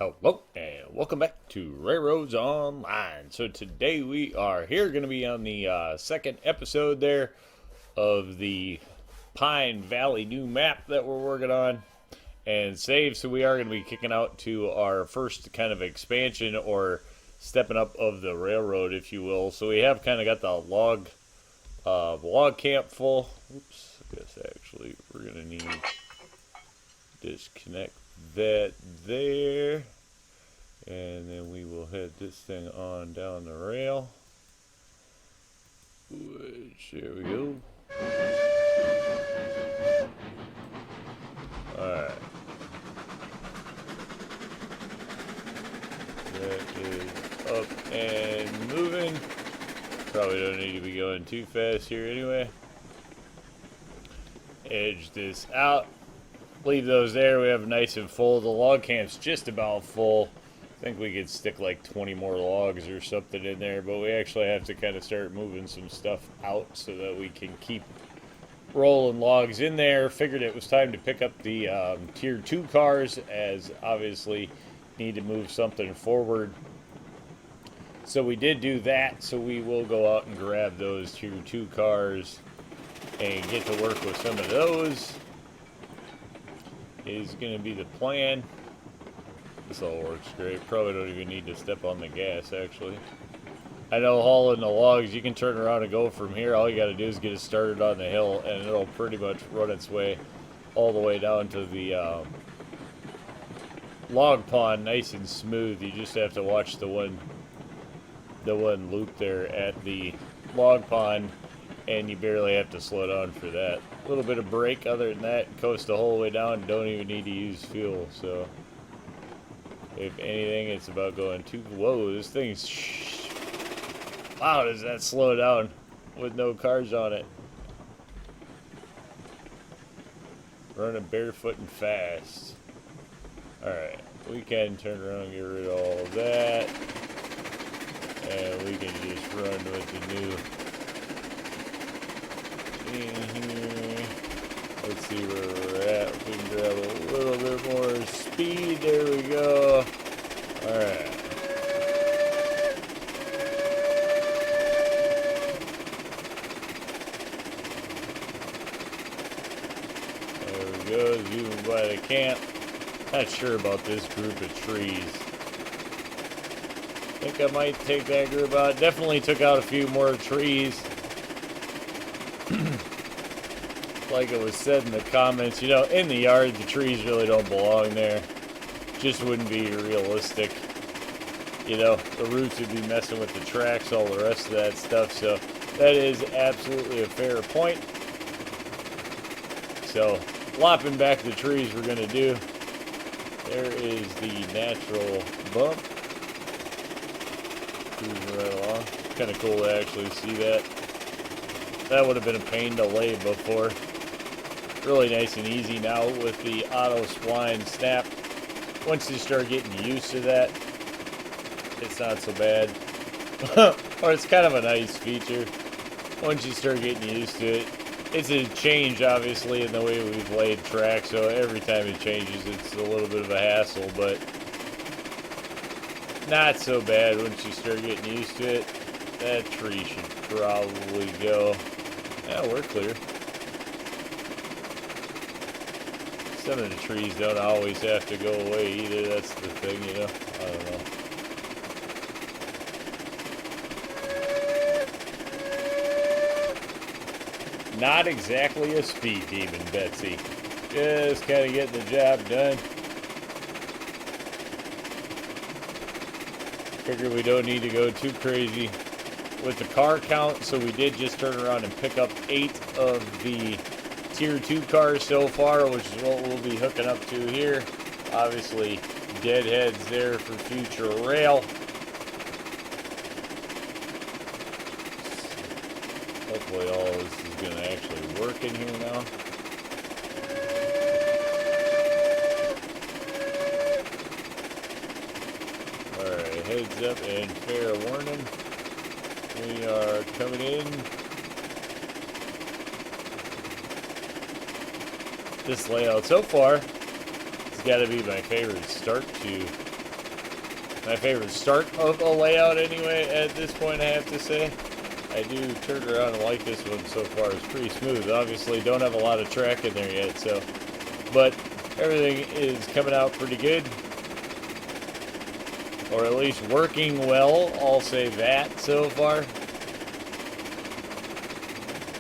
Hello and welcome back to RailRoads Online. So today we are here going to be on the second episode there of the Pine Valley new map that we're working on and save. So we are going to be kicking out to our first kind of expansion or stepping up of the railroad, if you will. So we have kind of got the log camp full. Oops, I guess actually we're going to need to disconnect that there, and then we will head this thing on down the rail, which, there we go. Alright, that is up and moving. Probably don't need to be going too fast here anyway. Edge this out. Leave those there. We have nice and full. The log camp's just about full. I think we could stick like 20 more logs or something in there, but we actually have to kind of start moving some stuff out so that we can keep rolling logs in there. Figured it was time to pick up the tier 2 cars, as obviously need to move something forward. So we did do that, so we will go out and grab those tier 2 cars and get to work with some of those. Is going to be the plan. This all works great. Probably don't even need to step on the gas, actually. I know hauling the logs, you can turn around and go from here. All you got to do is get it started on the hill, and it'll pretty much run its way all the way down to the log pond, nice and smooth. You just have to watch the one loop there at the log pond, and you barely have to slow down for that. A little bit of brake, other than that, coast the whole way down. Don't even need to use fuel. So if anything, it's about going too. Whoa, this thing's, wow, does that slow down with no cars on it? Running barefoot and fast. Alright, we can turn around and get rid of all of that, and we can just run with the new in here. Let's see where we're at. We can grab a little bit more speed. There we go. Alright. There we go. Zooming by the camp. Not sure about this group of trees. Think I might take that group out. Definitely took out a few more trees. Like it was said in the comments, you know, in the yard, the trees really don't belong there. Just wouldn't be realistic. You know, the roots would be messing with the tracks, all the rest of that stuff. So that is absolutely a fair point. So lopping back the trees we're going to do. There is the natural bump. Cruising right along. Kind of cool to actually see that. That would have been a pain to lay before. Really nice and easy now with the auto spline snap. Once you start getting used to that, it's not so bad. Or it's kind of a nice feature. Once you start getting used to it, it's a change obviously in the way we've laid track, so every time it changes it's a little bit of a hassle, but not so bad once you start getting used to it. That tree should probably go. Yeah, we're clear. Some of the trees don't always have to go away either. That's the thing, you know. I don't know. Not exactly a speed demon, Betsy. Just kind of getting the job done. Figure we don't need to go too crazy with the car count, so we did just turn around and pick up 8 of the tier 2 cars so far, which is what we'll be hooking up to here. Obviously, deadheads there for future rail. Hopefully all this is going to actually work in here now. Alright, heads up and fair warning. We are coming in. This layout so far, it's got to be my favorite start to my favorite start of a layout anyway at this point, I have to say. I do turn around and like this one so far. It's pretty smooth. Obviously, don't have a lot of track in there yet, so. But everything is coming out pretty good. Or at least working well, I'll say that so far.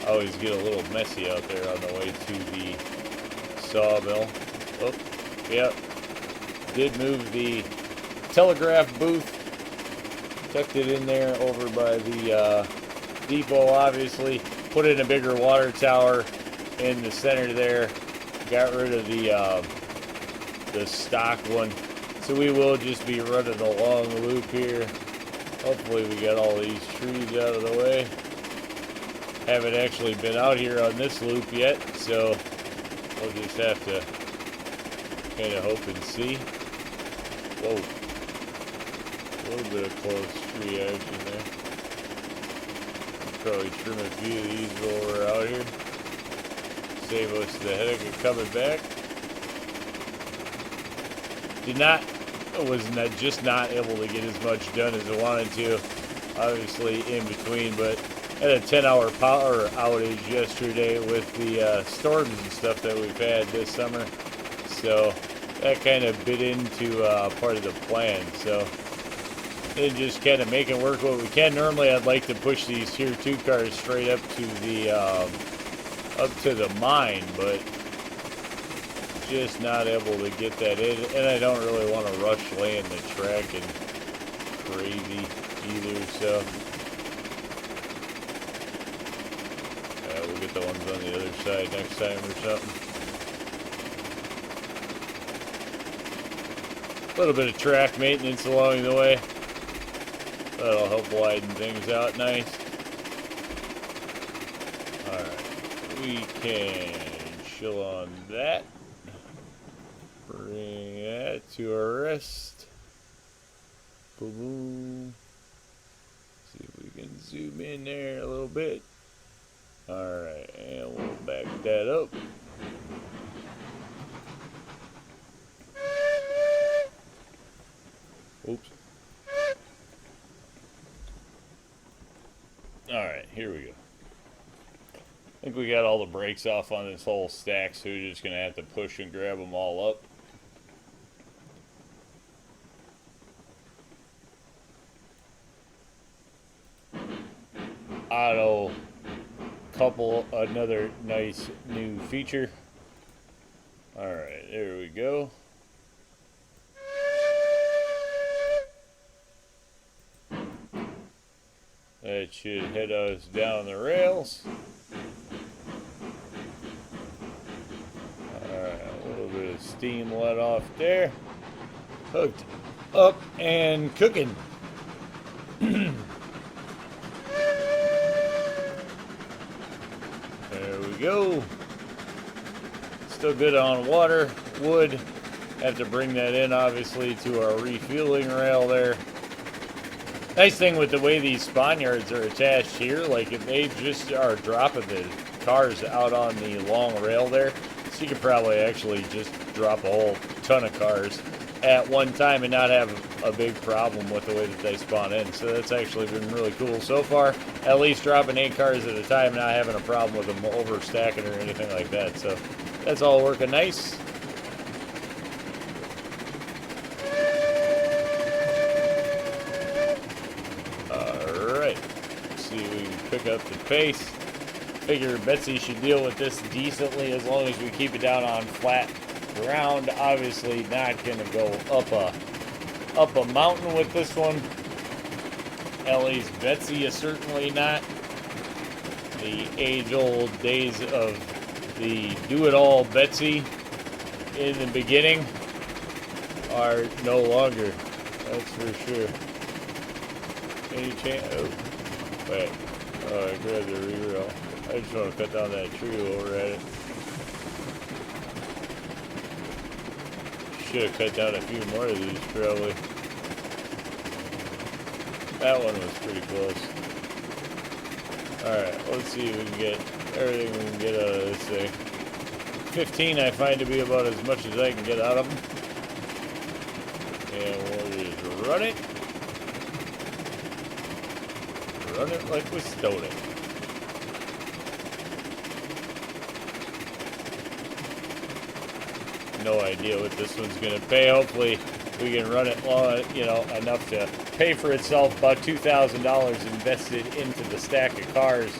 I always get a little messy out there on the way to the sawmill. Oh, yep. Did move the telegraph booth. Tucked it in there over by the depot, obviously. Put in a bigger water tower in the center there. Got rid of the stock one. So we will just be running a long loop here. Hopefully we got all these trees out of the way. Haven't actually been out here on this loop yet, so we'll just have to kind of hope and see. Whoa. A little bit of close tree action there. Probably trim a few of these while we're out here. Save us the headache of coming back. Was not able to get as much done as I wanted to, obviously in between, but had a 10-hour power outage yesterday with the storms and stuff that we've had this summer, so that kind of bit into part of the plan. So and just kind of making work what we can. Normally I'd like to push these Tier 2 cars straight up to the mine, but just not able to get that in, and I don't really want to rush laying the track and crazy either, so yeah, we'll get the ones on the other side next time or something. A little bit of track maintenance along the way. That'll help widen things out nice. Alright, we can chill on that. Bring that to a rest. Boom, boom. See if we can zoom in there a little bit. Alright, and we'll back that up. Oops. Alright, here we go. I think we got all the brakes off on this whole stack, so we're just going to have to push and grab them all up. Auto couple, another nice new feature. Alright, there we go. That should head us down the rails. Alright, a little bit of steam let off there. Hooked up and cooking. There we go. Still good on water. Wood. Have to bring that in, obviously, to our refueling rail there. Nice thing with the way these spawn yards are attached here, like if they just are dropping the cars out on the long rail there, so you could probably actually just drop a whole ton of cars at one time and not have a big problem with the way that they spawn in. So that's actually been really cool so far. At least dropping 8 cars at a time, not having a problem with them overstacking or anything like that. So that's all working nice. Alright, see if we can pick up the pace. Figure Betsy should deal with this decently as long as we keep it down on flat ground. Obviously not going to go up a mountain with this one. At least Betsy is certainly not. The age-old days of the do-it-all Betsy in the beginning are no longer. That's for sure. Any chance? Oh, wait. Oh, I grabbed the reroll. I just want to cut down that tree over at it. Should have cut down a few more of these, probably. That one was pretty close. Alright, let's see if we can get everything we can get out of this thing. 15 I find to be about as much as I can get out of them. And we'll just Run it. Run it like we stole it. No idea what this one's gonna pay. Hopefully we can run it long, you know, enough to pay for itself. About $2,000 invested into the stack of cars.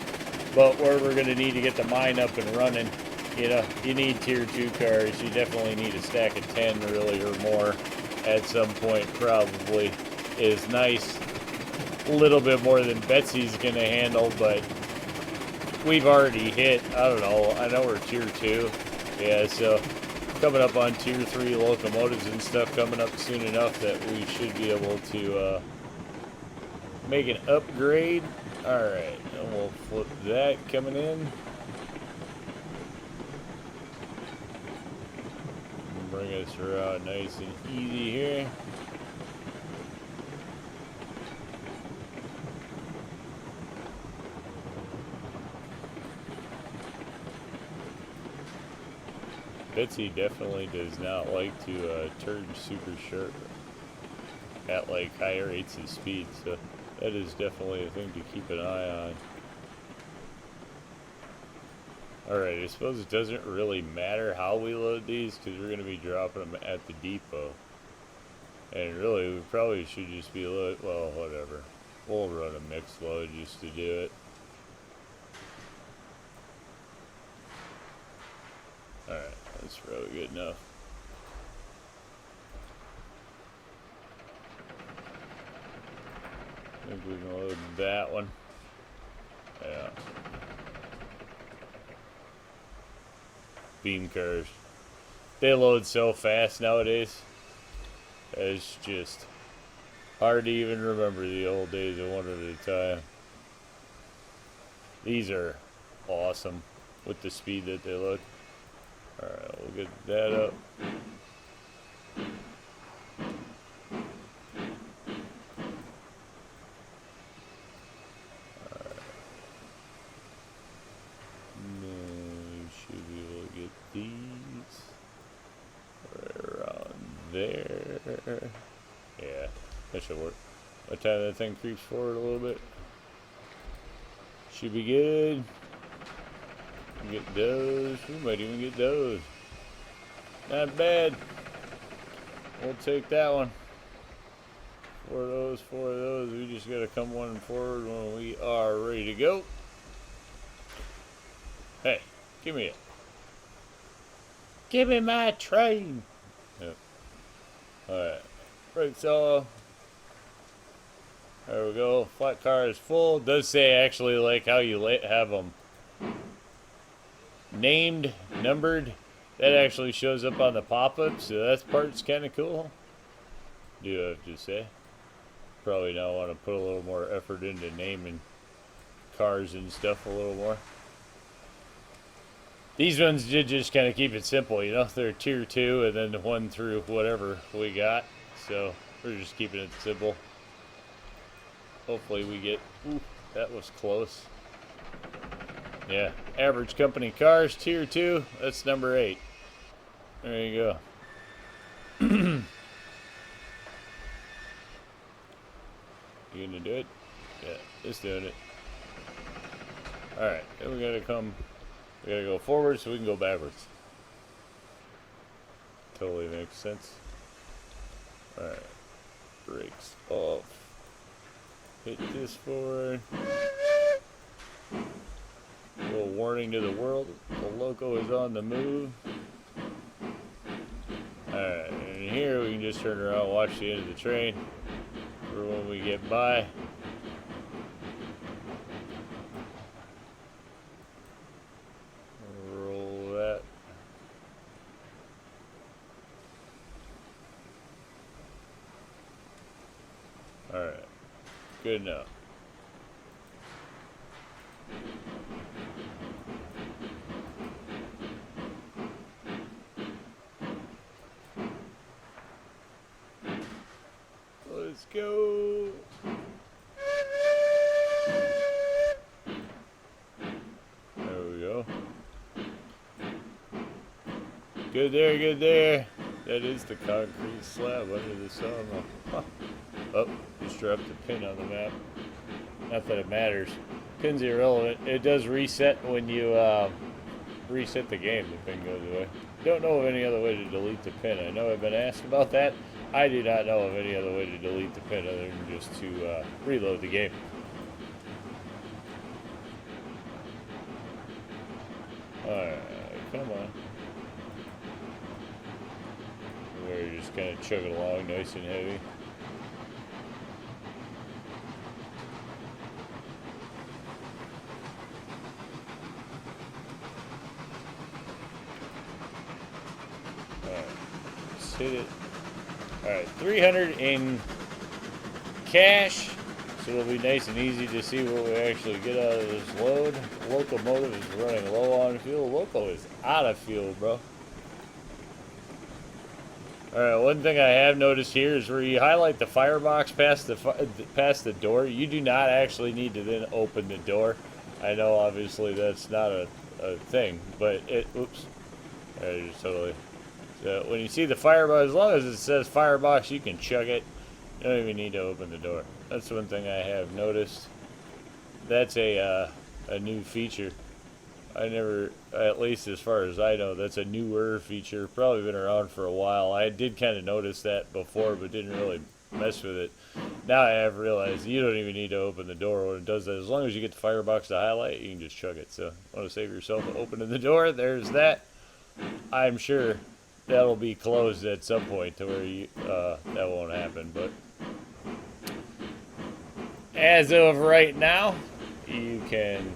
But where we're gonna need to get the mine up and running, you know, you need tier 2 cars. You definitely need a stack of 10 really or more at some point probably is nice. A little bit more than Betsy's gonna handle, but we've already hit, I don't know, I know we're tier 2. Yeah, so coming up on tier 3 locomotives and stuff coming up soon enough that we should be able to make an upgrade. Alright, and we'll flip that coming in. Bring us around nice and easy here. Betsy definitely does not like to turn super sharp at like high rates of speed, so that is definitely a thing to keep an eye on. Alright, I suppose it doesn't really matter how we load these because we're going to be dropping them at the depot. And really, we probably should just be load. Well, whatever. We'll run a mixed load just to do it. Alright, that's probably good enough. I think we can load that one. Yeah. Beam cars. They load so fast nowadays. It's just hard to even remember the old days of one at a time. These are awesome with the speed that they load. Alright, we'll get that up. Alright. Then we should be able to get these right around there. Yeah, that should work. By the time that thing creeps forward a little bit, should be good. Get those. We might even get those. Not bad. We'll take that one. Four of those, four of those. We just gotta come one forward when we are ready to go. Hey, give me it. Give me my train. Yep. Alright. Brake solo. There we go. Flat car is full. It does say actually like how you have them named, numbered. That actually shows up on the pop-up, so that part's kind of cool. Do have to say. Probably now want to put a little more effort into naming cars and stuff a little more. These ones did just kind of keep it simple, you know. They're tier 2 and then 1 through whatever we got. So we're just keeping it simple. Hopefully we get... Ooh, that was close. Yeah, average company cars, tier 2. That's number 8. There you go. You gonna do it? Yeah, it's doing it. Alright, then we gotta go forward so we can go backwards. Totally makes sense. Alright, brakes off. Hit this forward. A little warning to the world, the loco is on the move. Alright, and here we can just turn around and watch the end of the train for when we get by. Roll that. Alright, good enough. Let's go. There we go. Good there, good there. That is the concrete slab under the sawmill. Huh. Oh, just dropped the pin on the map. Not that it matters. Pin's irrelevant. It does reset when you reset the game. The pin goes away. Don't know of any other way to delete the pin. I know I've been asked about that. I do not know of any other way to delete the pin other than just to reload the game. Alright, come on. We're just kind of chugging along nice and heavy. Alright, let's hit it. Alright, 300 in cash. So it'll be nice and easy to see what we actually get out of this load. The locomotive is running low on fuel. Loco is out of fuel, bro. Alright, one thing I have noticed here is where you highlight the firebox past the door, you do not actually need to then open the door. I know obviously that's not a thing, but it, oops. Alright, just totally. So when you see the firebox, as long as it says firebox, you can chug it. You don't even need to open the door. That's one thing I have noticed. That's a new feature. I never, at least as far as I know, that's a newer feature. Probably been around for a while. I did kind of notice that before, but didn't really mess with it. Now I have realized you don't even need to open the door when it does that. As long as you get the firebox to highlight, you can just chug it. So, want to save yourself opening the door? There's that. I'm sure that'll be closed at some point to where you that won't happen, but as of right now, you can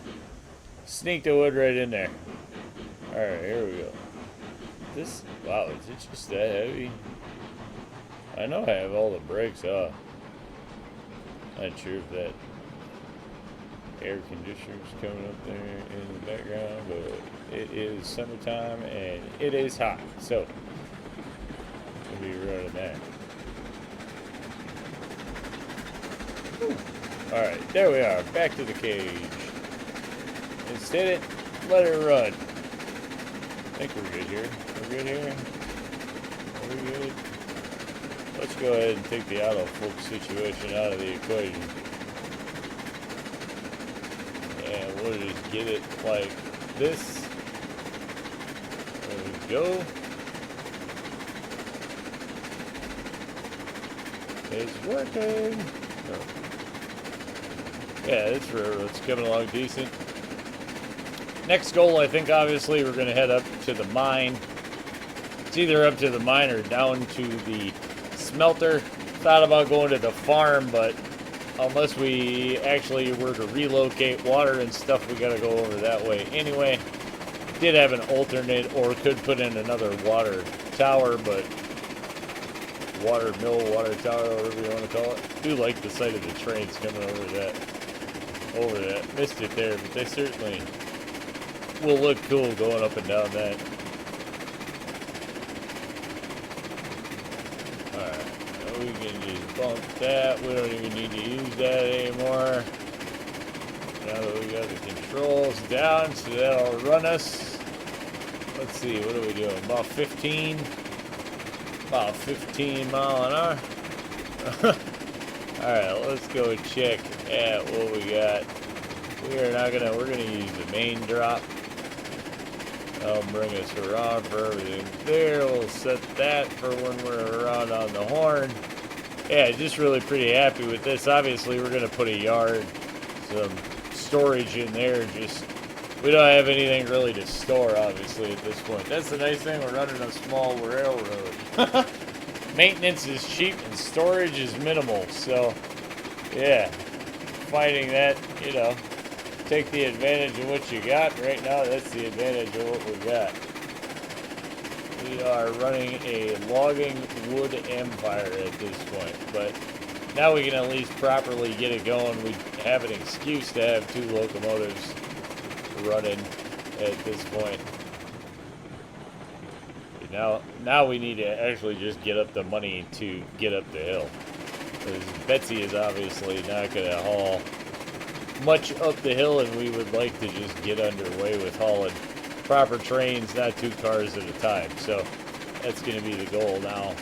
sneak the wood right in there. Alright, here we go. This, wow, is it just that heavy? I know I have all the brakes off. Not sure if that air conditioner's coming up there in the background, but it is summertime and it is hot, so we'll be running that. Alright, there we are, back to the cage. Let's hit it, let it run. I think we're good here. We're good here? Are we good? Let's go ahead and take the autofocus situation out of the equation. And we'll just get it like this. There we go. It's working. Oh. Yeah, this railroad's coming along decent. Next goal, I think, obviously, we're going to head up to the mine. It's either up to the mine or down to the smelter. Thought about going to the farm, but unless we actually were to relocate water and stuff, we got to go over that way anyway. Did have an alternate, or could put in another water tower, but water mill, water tower, whatever you want to call it. Do like the sight of the trains coming over that. Missed it there, but they certainly will look cool going up and down that. Alright, we can just bump that. We don't even need to use that anymore. Now that we got the controls down, so that'll run us. Let's see, what are we doing? About 15 mile an hour. Alright, let's go check at what we got. We're gonna use the main drop. That'll bring us around for everything there. We'll set that for when we're around on the horn. Yeah, just really pretty happy with this. Obviously, we're gonna put a yard, some storage in there. Just, we don't have anything really to store, obviously, at this point. That's the nice thing, we're running a small railroad. Maintenance is cheap and storage is minimal, so yeah, finding that, you know, take the advantage of what you got. Right now, that's the advantage of what we got. We are running a logging wood empire at this point, but now we can at least properly get it going. We have an excuse to have 2 locomotives running at this point. Now we need to actually just get up the money to get up the hill. Because Betsy is obviously not going to haul much up the hill, and we would like to just get underway with hauling proper trains, not 2 cars at a time. So that's going to be the goal now,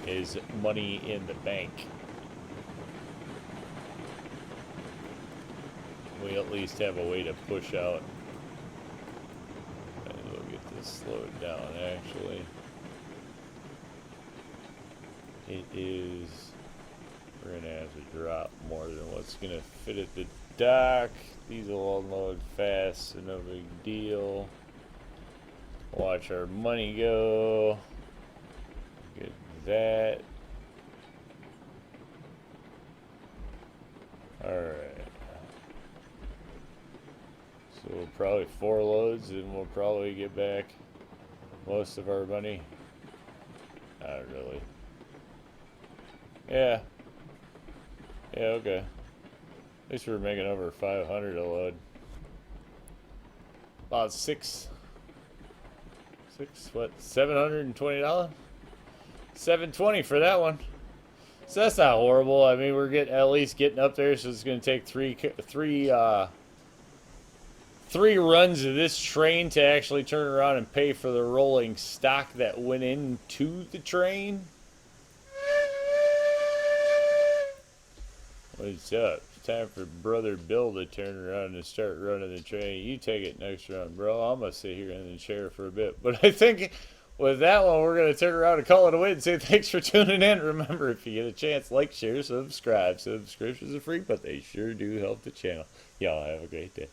is money in the bank. we at least have a way to push out. And we'll get this slowed down, actually. It is... We're going to have to drop more than what's going to fit at the dock. These will unload fast, so no big deal. Watch our money go. Get that. Alright. So probably 4 loads and we'll probably get back most of our money. Not really. Yeah. Yeah, okay. At least we're making over 500 a load. About what, $720? $720 for that one. So that's not horrible. I mean, we're at least getting up there, so it's going to take three runs of this train to actually turn around and pay for the rolling stock that went into the train. What's up? It's time for Brother Bill to turn around and start running the train. You take it next run, bro. I'm going to sit here in the chair for a bit. But I think with that one, we're going to turn around and call it a win and say thanks for tuning in. Remember, if you get a chance, like, share, subscribe. Subscriptions are free, but they sure do help the channel. Y'all have a great day.